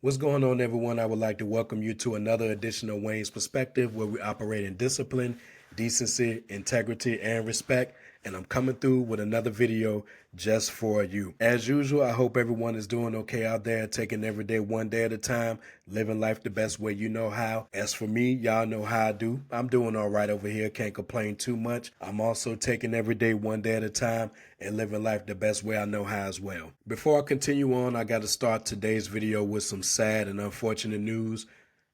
What's going on, everyone? I would like to welcome you to another edition of Wayne's Perspective, where we operate in discipline, decency, integrity, and respect. And I'm coming through with another video just for you. As usual, I hope everyone is doing okay out there, taking every day one day at a time, living life the best way you know how. As for me, y'all know how I do. I'm doing all right over here, can't complain too much. I'm also taking every day one day at a time and living life the best way I know how as well. Before I continue on, I got to start today's video with some sad and unfortunate news.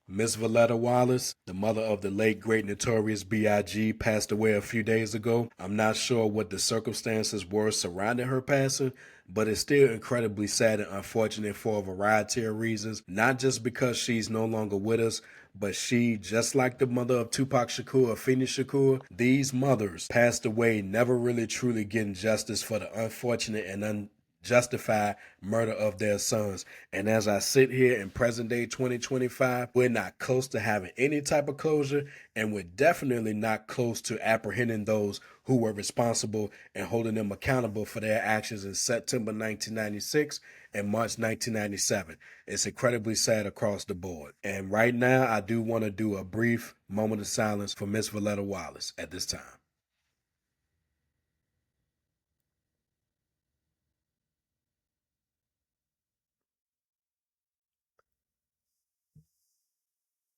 Miss Voletta Wallace, the mother of the late great Notorious B.I.G., passed away a few days ago. I'm not sure what the circumstances were surrounding her passing, but it's still incredibly sad and unfortunate for a variety of reasons, not just because she's no longer with us, but she, just like the mother of Tupac Shakur, Afeni Shakur, these mothers passed away never really truly getting justice for the unfortunate and justify murder of their sons. And as I sit here in present day 2025, we're not close to having any type of closure, and we're definitely not close to apprehending those who were responsible and holding them accountable for their actions in September 1996 and March 1997. It's incredibly sad across the board. And right now, I do want to do a brief moment of silence for Miss Voletta Wallace at this time.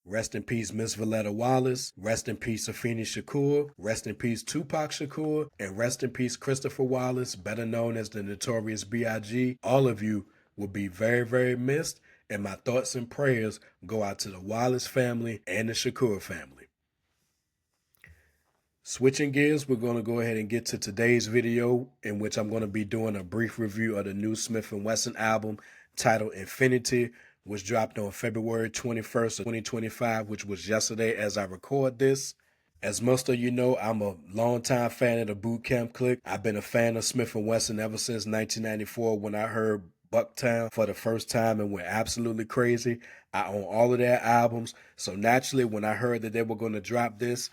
Rest in peace, Miss Voletta Wallace. Rest in peace, Afeni Shakur. Rest in peace, Tupac Shakur. And rest in peace, Christopher Wallace, better known as the Notorious B.I.G. All of you will be very, very missed. And my thoughts and prayers go out to the Wallace family and the Shakur family. Switching gears, we're going to go ahead and get to today's video, in which I'm going to be doing a brief review of the new Smith & Wesson album titled Infinity, which dropped on February 21st of 2025, which was yesterday as I record this. As most of you know, I'm a longtime fan of the Boot Camp Clique. I've been a fan of Smith & Wesson ever since 1994 when I heard Bucktown for the first time and went absolutely crazy. I own all of their albums, so naturally when I heard that they were going to drop this,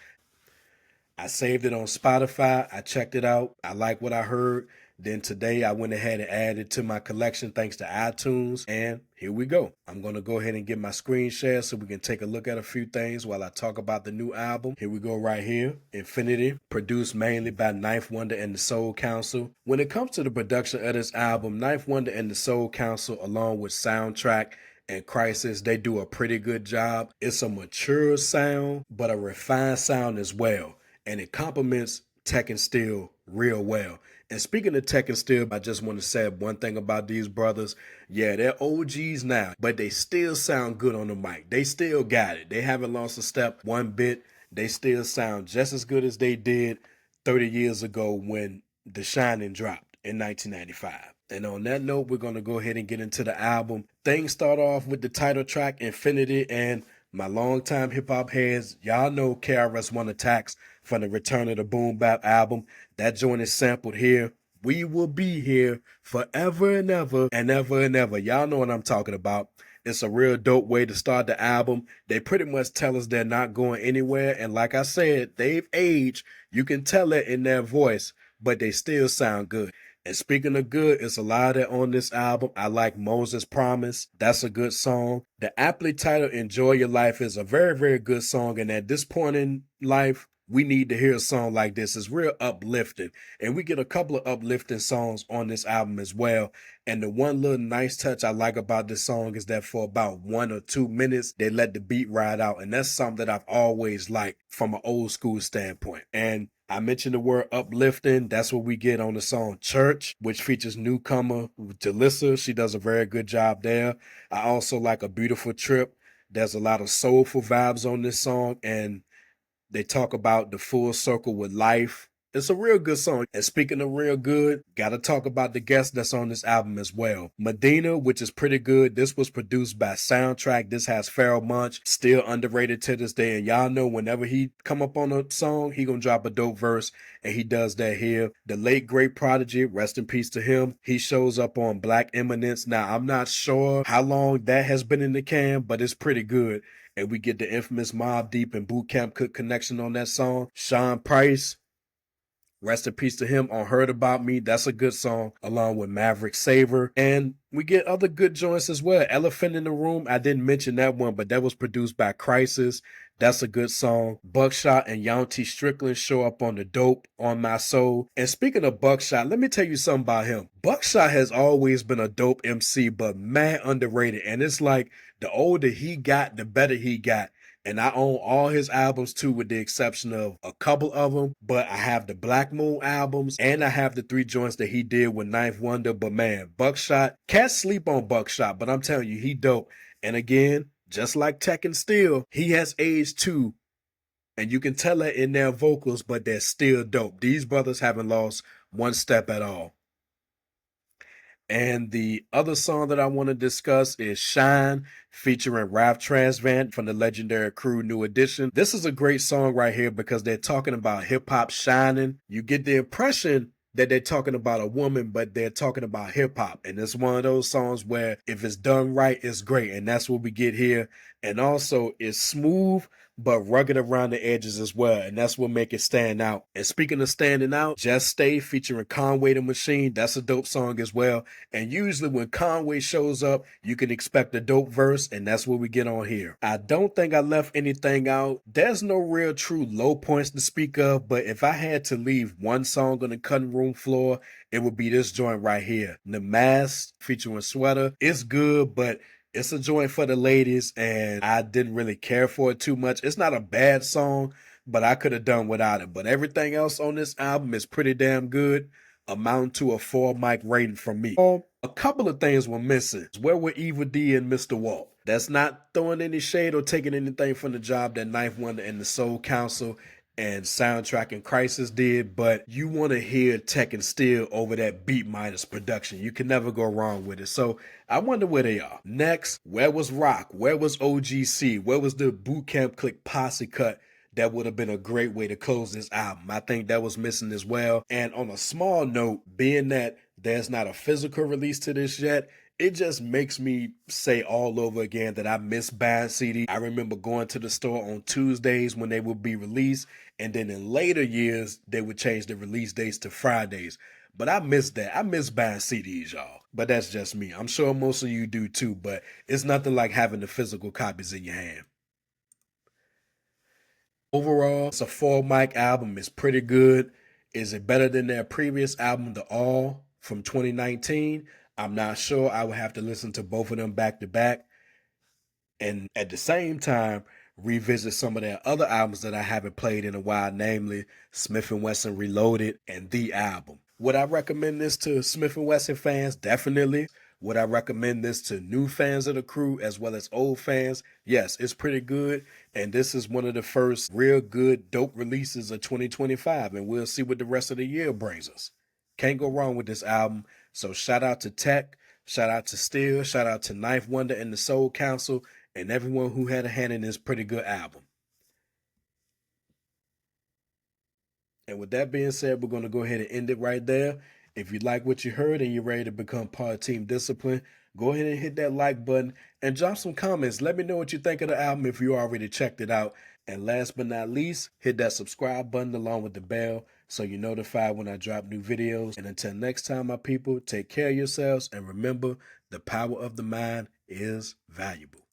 I saved it on Spotify. I checked it out. I like what I heard. Then today I went ahead and added it to my collection thanks to iTunes. And here we go. I'm going to go ahead and get my screen share so we can take a look at a few things while I talk about the new album. Here we go right here. Infinity, produced mainly by Ninth Wonder and the Soul Council. When it comes to the production of this album, Ninth Wonder and the Soul Council, along with Soundtrack and Crisis, they do a pretty good job. It's a mature sound, but a refined sound as well. And it complements Tech and Steel real well. And speaking of Tech and Steel, I just want to say one thing about these brothers. Yeah, they're OGs now, but they still sound good on the mic. They still got it. They haven't lost a step one bit. They still sound just as good as they did 30 years ago when The Shining dropped in 1995. And on that note, we're going to go ahead and get into the album. Things start off with the title track, Infinity, and my longtime hip-hop heads, y'all know KRS-One Attacks from the Return of the Boom Bap album. That joint is sampled here. We will be here forever and ever and ever and ever. Y'all know what I'm talking about. It's a real dope way to start the album. They pretty much tell us they're not going anywhere. And like I said, they've aged. You can tell it in their voice, but they still sound good. And speaking of good, it's a lot of that on this album. I like Moses Promise. That's a good song. The aptly titled Enjoy Your Life is a very, very good song. And at this point in life, we need to hear a song like this. It's real uplifting. And we get a couple of uplifting songs on this album as well. And the one little nice touch I like about this song is that for about 1 or 2 minutes, they let the beat ride out. And that's something that I've always liked from an old school standpoint. And I mentioned the word uplifting. That's what we get on the song Church, which features newcomer Jalissa. She does a very good job there. I also like A Beautiful Trip. There's a lot of soulful vibes on this song, and they talk about the full circle with life. It's a real good song. And speaking of real good, gotta talk about the guest that's on this album as well. Medina, which is pretty good. This was produced by Soundtrack. This has Pharoah Monch, still underrated to this day. And y'all know whenever he come up on a song, he gonna drop a dope verse. And he does that here. The late great Prodigy, rest in peace to him. He shows up on Black Eminence. Now, I'm not sure how long that has been in the can, but it's pretty good. And we get the infamous Mobb Deep and Boot Camp Cook connection on that song. Sean Price, Rest in peace to him on Heard About Me. That's a good song, along with Maverick Saver. And we get other good joints as well. Elephant in the Room, I didn't mention that one, but that was produced by Crisis. That's a good song. Buckshot and Yaunty Strickland show up on the Dope on My Soul. And speaking of Buckshot, let me tell you something about him. Buckshot has always been a dope MC, but mad underrated. And it's like the older he got, the better he got. And I own all his albums too, with the exception of a couple of them. But I have the Black Moon albums and I have the 3 joints that he did with Ninth Wonder. But man, Buckshot, can't sleep on Buckshot, but I'm telling you, he dope. And again, just like Tech and Steel, he has aged too. And you can tell that in their vocals, but they're still dope. These brothers haven't lost one step at all. And the other song that I want to discuss is Shine, featuring Ralph Transvant from the legendary crew New Edition. This is a great song right here because they're talking about hip hop shining. You get the impression that they're talking about a woman, but they're talking about hip hop. And it's one of those songs where if it's done right, it's great. And that's what we get here. And also it's smooth, but rugged around the edges as well. And that's what make it stand out. And speaking of standing out, Just Stay featuring Conway the Machine. That's a dope song as well. And usually when Conway shows up, you can expect a dope verse. And that's what we get on here. I don't think I left anything out. There's no real true low points to speak of. But if I had to leave one song on the cutting room floor, it would be this joint right here. The Mask featuring Sweater. It's good, but it's a joint for the ladies, and I didn't really care for it too much. It's not a bad song, but I could have done without it. But everything else on this album is pretty damn good, amounting to a 4 mic rating from me. A couple of things were missing. Where were Eva D and Mr. Walt? That's not throwing any shade or taking anything from the job that Ninth Wonder and the Soul Council and Soundtrack and Crisis did, but you want to hear Tech and Steel over that Beat Minus production. You can never go wrong with it. So I wonder where they are. Next, where was Rock? Where was OGC? Where was the Boot Camp Click posse cut? That would have been a great way to close this album. I think that was missing as well. And on a small note, being that there's not a physical release to this yet, it just makes me say all over again that I miss buying CD. I remember going to the store on Tuesdays when they would be released, and then in later years, they would change the release dates to Fridays. But I miss that. I miss buying CDs, y'all. But that's just me. I'm sure most of you do too, but it's nothing like having the physical copies in your hand. Overall, it's a 4 mic album. It's pretty good. Is it better than their previous album, The All, from 2019? I'm not sure. I would have to listen to both of them back to back. And at the same time, revisit some of their other albums that I haven't played in a while, namely Smith & Wesson Reloaded and The Album. Would I recommend this to Smith & Wesson fans? Definitely. Would I recommend this to new fans of the crew as well as old fans? Yes, it's pretty good. And this is one of the first real good, dope releases of 2025. And we'll see what the rest of the year brings us. Can't go wrong with this album. So shout out to Tech, shout out to Steel, shout out to Ninth Wonder and the Soul Council, and everyone who had a hand in this pretty good album. And with that being said, we're going to go ahead and end it right there. If you like what you heard and you're ready to become part of Team Discipline, go ahead and hit that like button and drop some comments. Let me know what you think of the album if you already checked it out. And last but not least, hit that subscribe button along with the bell so you're notified when I drop new videos. And until next time, my people, take care of yourselves and remember, the power of the mind is valuable.